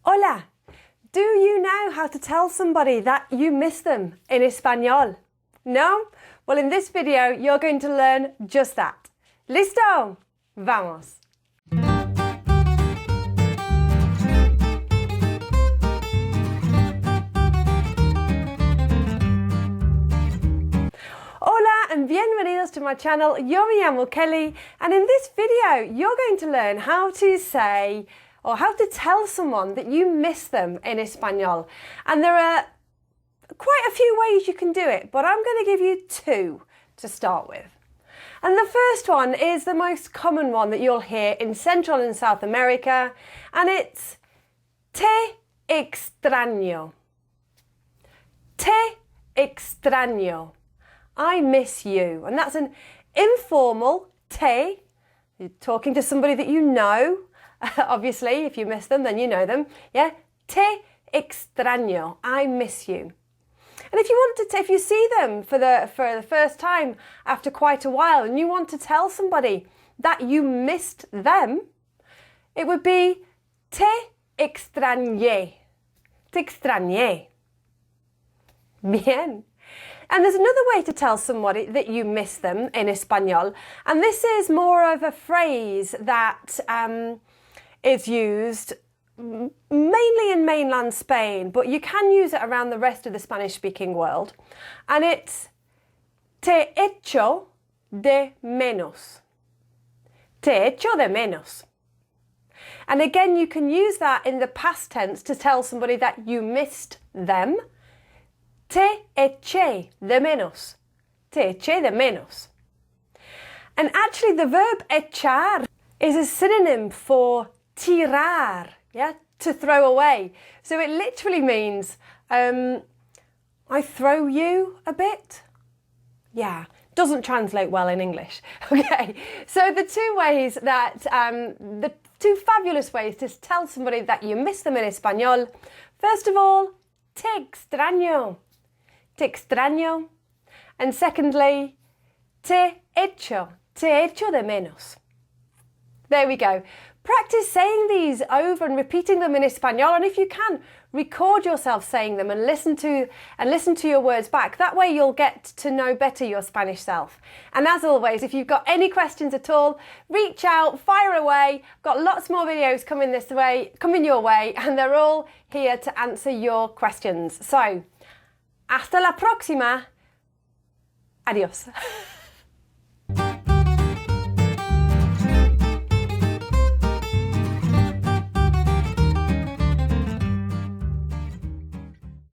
Hola! Do you know how to tell somebody that you miss them in Espanol? No? Well, in this video, you're going to learn just that. ¿Listo? Vamos! Hola and bienvenidos to my channel. Yo me llamo Kelly, and in this video, you're going to learn how to say or how to tell someone that you miss them in Espanol. And there are quite a few ways you can do it, but I'm going to give you two to start with. And the first one is the most common one that you'll hear in Central and South America, and it's te extraño. Te extraño. I miss you. And that's an informal te. You're talking to somebody that you know. Obviously, if you miss them, then you know them. Yeah? Te extraño. I miss you. And if you want to, if you see them for the first time after quite a while and you want to tell somebody that you missed them, it would be te extrañé. Te extrañé. Bien. And there's another way to tell somebody that you miss them in Espanol, and this is more of a phrase that is used mainly in mainland Spain, but you can use it around the rest of the Spanish-speaking world, and it's te echo de menos. Te echo de menos. And again, you can use that in the past tense to tell somebody that you missed them. Te eché de menos. Te eché de menos. And actually the verb echar is a synonym for tirar, yeah, to throw away. So it literally means I throw you a bit. Yeah, doesn't translate well in English. Okay, so the two ways that, the two fabulous ways to tell somebody that you miss them in Espanol. First of all, te extraño. Te extraño. And secondly, te echo de menos. There we go. Practice saying these over and repeating them in Espanol, and if you can, record yourself saying them and listen to your words back. That way you'll get to know better your Spanish self. And as always, if you've got any questions at all, reach out, fire away. Got lots more videos coming your way, and they're all here to answer your questions. So, hasta la próxima. Adiós.